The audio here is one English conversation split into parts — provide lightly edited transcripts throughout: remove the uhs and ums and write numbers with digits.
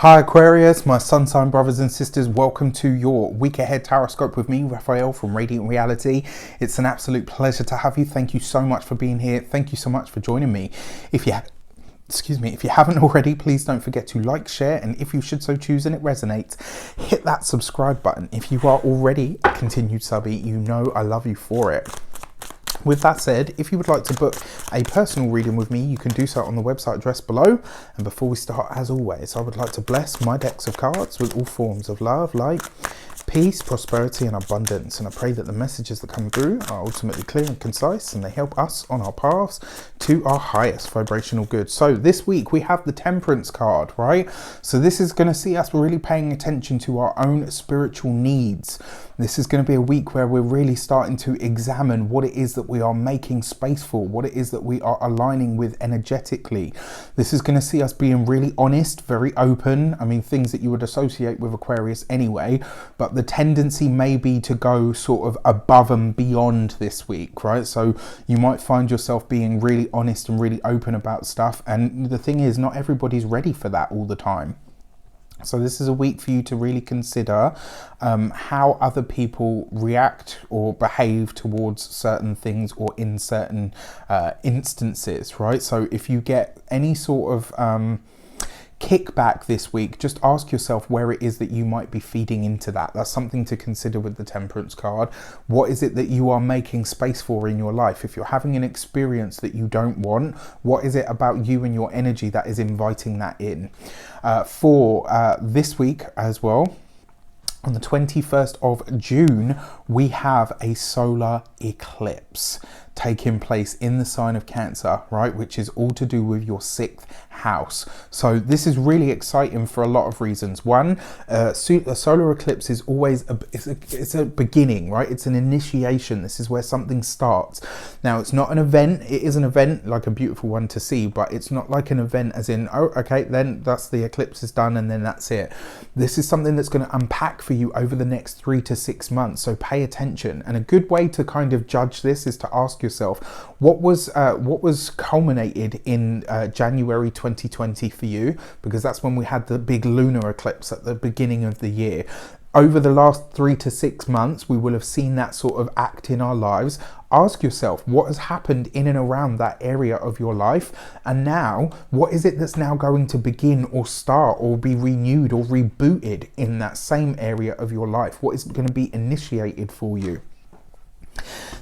Hi Aquarius, my sun sign brothers and sisters, welcome to your week ahead tarot with me, Raphael from Radiant Reality. It's an absolute pleasure to have you. Thank you so much for being here. Thank you so much for joining me. If you haven't already, please don't forget to like, share, and if you should so choose and it resonates, hit that subscribe button. If you are already a continued subby, you know I love you for it. With that said, if you would like to book a personal reading with me, you can do so on the website address below. And before we start, as always, I would like to bless my decks of cards with all forms of love, light, peace, prosperity, and abundance. And I pray that the messages that come through are ultimately clear and concise, and they help us on our paths to our highest vibrational good. So this week we have the Temperance card, right? So this is going to see us really paying attention to our own spiritual needs. This is going to be a week where we're really starting to examine what it is that we are making space for, what it is that we are aligning with energetically. This is going to see us being really honest, very open. I mean, things that you would associate with Aquarius anyway, but the tendency may be to go sort of above and beyond this week, right? So you might find yourself being really honest and really open about stuff. And the thing is, not everybody's ready for that all the time. So this is a week for you to really consider how other people react or behave towards certain things or in certain instances, right? So if you get any sort of kickback this week, just ask yourself where it is that you might be feeding into that. That's something to consider with the Temperance card. What is it that you are making space for in your life? If you're having an experience that you don't want, what is it about you and your energy that is inviting that in? For this week as well, on the 21st of June, we have a solar eclipse taking place in the sign of Cancer, right, which is all to do with your 6th house. So this is really exciting for a lot of reasons. One, a solar eclipse is always it's a beginning, right? It's an initiation. This is where something starts. Now, it's not an event. It is an event, like a beautiful one to see, but it's not like an event as in, oh, okay, then that's the eclipse is done and then that's it. This is something that's going to unpack for you over the next 3 to 6 months. So pay attention. And a good way to kind of judge this is to ask yourself, what was culminated in January 2020 for you, because that's when we had the big lunar eclipse at the beginning of the year. Over the last 3 to 6 months, we will have seen that sort of act in our lives. Ask yourself, what has happened in and around that area of your life? And now, what is it that's now going to begin or start or be renewed or rebooted in that same area of your life? What is going to be initiated for you?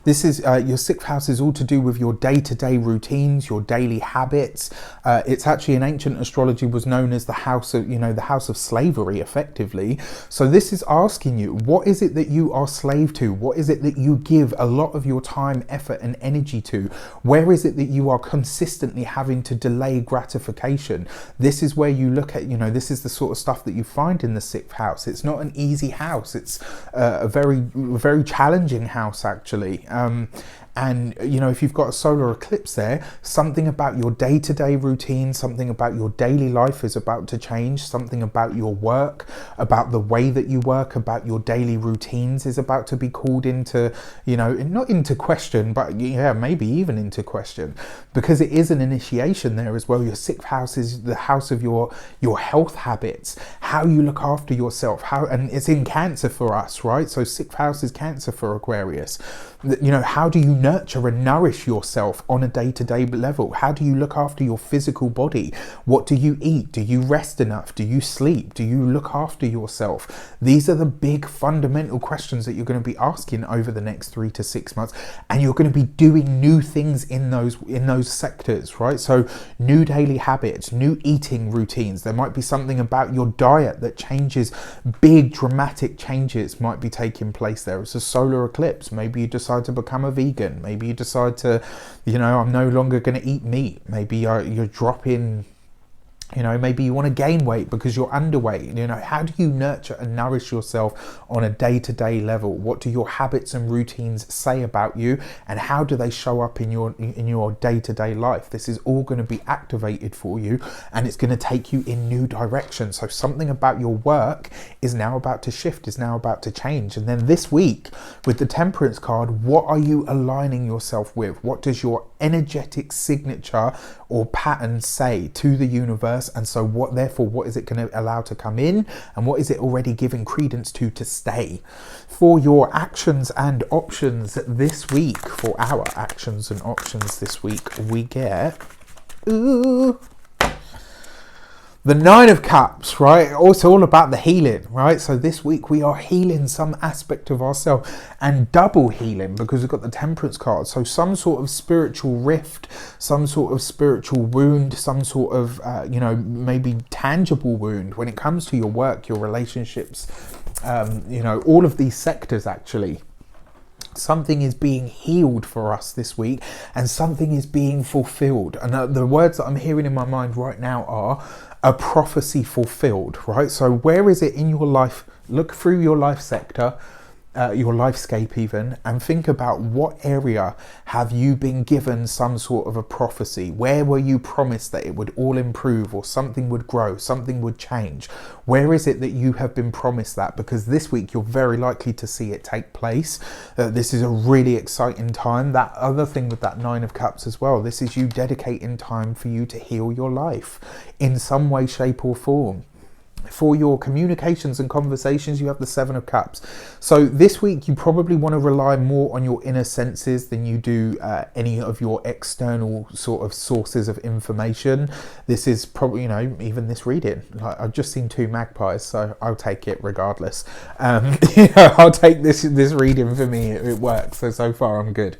This is your 6th house is all to do with your day-to-day routines, your daily habits. It's actually, in ancient astrology, was known as the house of, the house of slavery, effectively. So this is asking you, what is it that you are slave to? What is it that you give a lot of your time, effort, and energy to? Where is it that you are consistently having to delay gratification? This is where you look at, this is the sort of stuff that you find in the 6th house. It's not an easy house. It's a very, very challenging house, actually. And if you've got a solar eclipse there, something about your day-to-day routine, something about your daily life is about to change. Something about your work, about the way that you work, about your daily routines is about to be called into, not into question, but yeah, maybe even into question, because it is an initiation there as well. Your 6th house is the house of your health habits, how you look after yourself, and it's in Cancer for us, right? So 6th house is Cancer for Aquarius. How do you nurture and nourish yourself on a day-to-day level? How do you look after your physical body? What do you eat? Do you rest enough? Do you sleep? Do you look after yourself? These are the big fundamental questions that you're going to be asking over the next 3 to 6 months, and you're going to be doing new things in those sectors, right? So new daily habits, new eating routines. There might be something about your diet that changes. Big dramatic changes might be taking place there. It's a solar eclipse. Maybe you decide to become a vegan. Maybe you decide to, I'm no longer going to eat meat. Maybe you're dropping, maybe you want to gain weight because you're underweight. How do you nurture and nourish yourself on a day-to-day level? What do your habits and routines say about you, and how do they show up in your day-to-day life? This is all going to be activated for you, and it's going to take you in new directions. So something about your work is now about to shift, is now about to change. And then this week with the Temperance card, what are you aligning yourself with? What does your energetic signature or patterns say to the universe, and so what is it going to allow to come in, and what is it already giving credence to stay. For your actions and options this week, for our actions and options this week, we get the Nine of Cups, right? Also all about the healing, right? So this week we are healing some aspect of ourselves, and double healing, because we've got the Temperance card. So some sort of spiritual rift, some sort of spiritual wound, some sort of, maybe tangible wound when it comes to your work, your relationships, all of these sectors actually. Something is being healed for us this week, and something is being fulfilled. And the words that I'm hearing in my mind right now are a prophecy fulfilled, right? So where is it in your life? Look through your life sector, your lifescape even, and think about what area have you been given some sort of a prophecy. Where were you promised that it would all improve, or something would grow, something would change? Where is it that you have been promised that? Because this week you're very likely to see it take place. This is a really exciting time. That other thing with that Nine of Cups as well, this is you dedicating time for you to heal your life in some way, shape or form. For your communications and conversations, you have the Seven of Cups. So this week you probably want to rely more on your inner senses than you do any of your external sort of sources of information. This is probably, even this reading, like, I've just seen 2 magpies, so I'll take it regardless. I'll take this reading. For me it works, so far I'm good.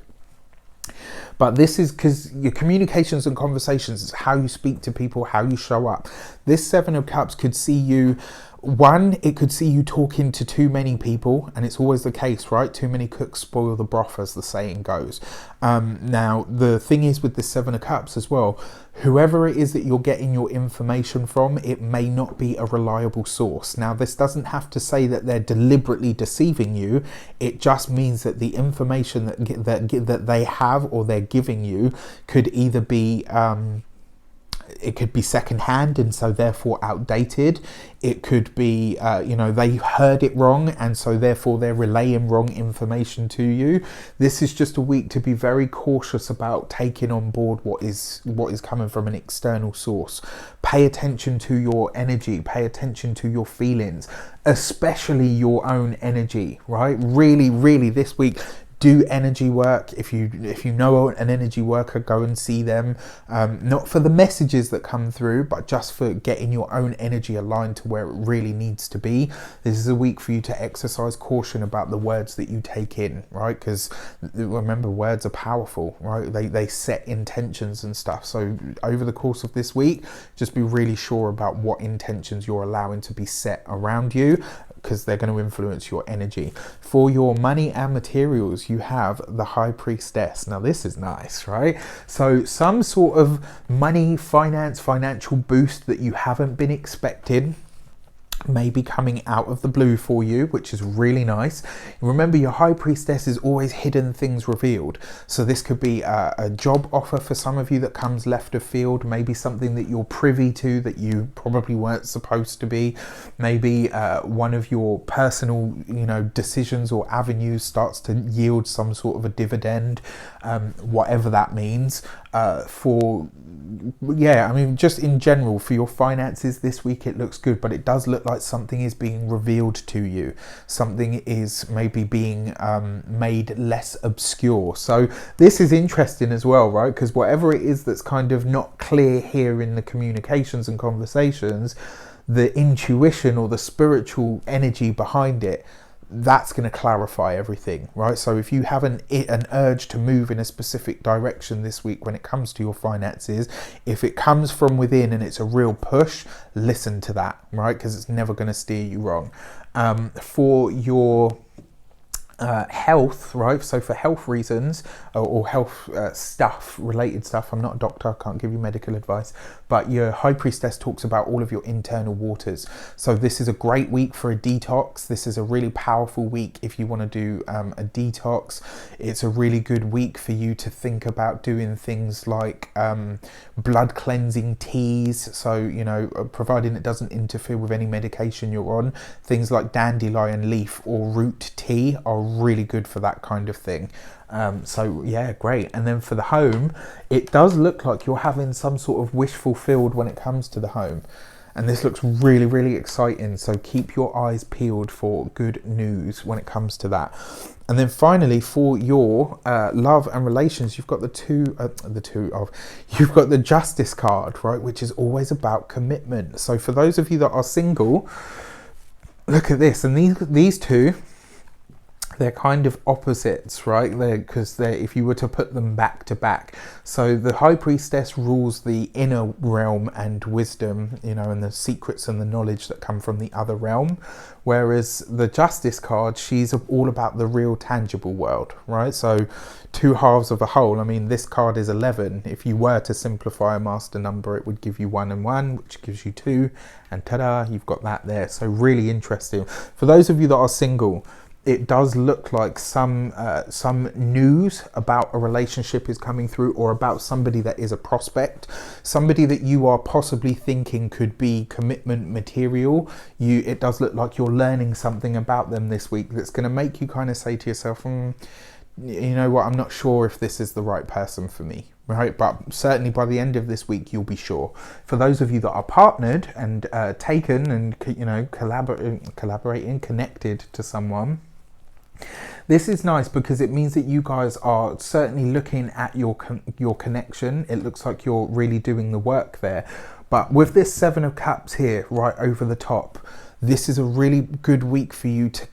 But this is because your communications and conversations is how you speak to people, how you show up. This Seven of Cups could see you, it could see you talking to too many people, and it's always the case, right? Too many cooks spoil the broth, as the saying goes. Now, the thing is with the Seven of Cups as well, whoever it is that you're getting your information from, it may not be a reliable source. Now, this doesn't have to say that they're deliberately deceiving you. It just means that the information that they have or they're giving you could either be it could be secondhand and so therefore outdated. It could be, they heard it wrong and so therefore they're relaying wrong information to you. This is just a week to be very cautious about taking on board what is coming from an external source. Pay attention to your energy, pay attention to your feelings, especially your own energy, right? Really, really this week, do energy work. If you know an energy worker, go and see them. Not for the messages that come through, but just for getting your own energy aligned to where it really needs to be. This is a week for you to exercise caution about the words that you take in, right? Because remember, words are powerful, right? They set intentions and stuff. So over the course of this week, just be really sure about what intentions you're allowing to be set around you, because they're going to influence your energy. For your money and materials, you have the High Priestess. Now this is nice, right? So some sort of money, financial boost that you haven't been expecting may be coming out of the blue for you, which is really nice. Remember, your High Priestess is always hidden things revealed. So this could be a job offer for some of you that comes left of field, maybe something that you're privy to that you probably weren't supposed to be. Maybe one of your personal, decisions or avenues starts to yield some sort of a dividend, whatever that means. Just in general, for your finances this week, it looks good, but it does look like something is being revealed to you. Something is maybe being made less obscure. So this is interesting as well, right? Because whatever it is that's kind of not clear here in the communications and conversations, the intuition or the spiritual energy behind it, that's going to clarify everything, right? So if you have an urge to move in a specific direction this week when it comes to your finances, if it comes from within and it's a real push, listen to that, right? Because it's never going to steer you wrong. For your health, right? So for health reasons or health related stuff, I'm not a doctor, I can't give you medical advice, but your High Priestess talks about all of your internal waters. So this is a great week for a detox. This is a really powerful week if you want to do a detox. It's a really good week for you to think about doing things like blood cleansing teas. So, providing it doesn't interfere with any medication you're on, things like dandelion leaf or root tea are really good for that kind of thing. So yeah, great. And then for the home, it does look like you're having some sort of wish fulfilled when it comes to the home. And this looks really, really exciting. So keep your eyes peeled for good news when it comes to that. And then finally, for your love and relations, you've got you've got the Justice card, right? Which is always about commitment. So for those of you that are single, look at this. And these two, they're kind of opposites, right? Because if you were to put them back to back. So the High Priestess rules the inner realm and wisdom, you know, and the secrets and the knowledge that come from the other realm. Whereas the Justice card, she's all about the real tangible world, right? So two halves of a whole. I mean, this card is 11. If you were to simplify a master number, it would give you 1 and 1, which gives you 2. And ta-da, you've got that there. So really interesting. For those of you that are single, it does look like some news about a relationship is coming through, or about somebody that is a prospect, somebody that you are possibly thinking could be commitment material. It does look like you're learning something about them this week that's going to make you kind of say to yourself, you know what, I'm not sure if this is the right person for me, right? But certainly by the end of this week, you'll be sure. For those of you that are partnered and taken and, you know, collaborating, connected to someone, this is nice because it means that you guys are certainly looking at your connection. It looks like you're really doing the work there. But with this 7 of Cups here, right over the top, this is a really good week for you to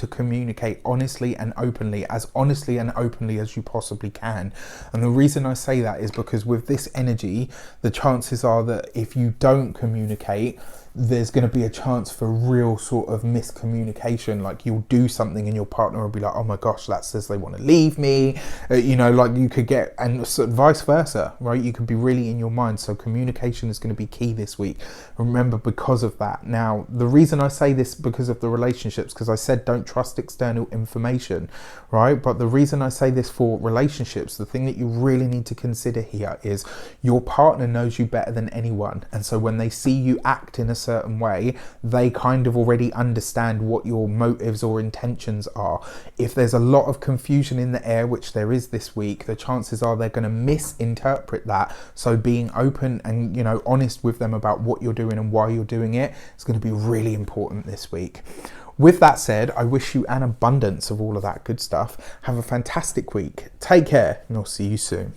communicate honestly and openly as you possibly can. And the reason I say that is because with this energy, the chances are that if you don't communicate, there's going to be a chance for real sort of miscommunication. Like you'll do something and your partner will be like, oh my gosh, that says they want to leave me, you know, like you could get, and so vice versa, right? You could be really in your mind. So communication is going to be key this week, remember, because of that. Now the reason I say this because of the relationships, because I said don't trust external information, right? But the reason I say this for relationships, the thing that you really need to consider here is your partner knows you better than anyone. And so when they see you act in a certain way, they kind of already understand what your motives or intentions are. If there's a lot of confusion in the air, which there is this week, the chances are they're going to misinterpret that. So being open and, you know, honest with them about what you're doing and why you're doing it is going to be really important this week. With that said, I wish you an abundance of all of that good stuff. Have a fantastic week. Take care, and I'll see you soon.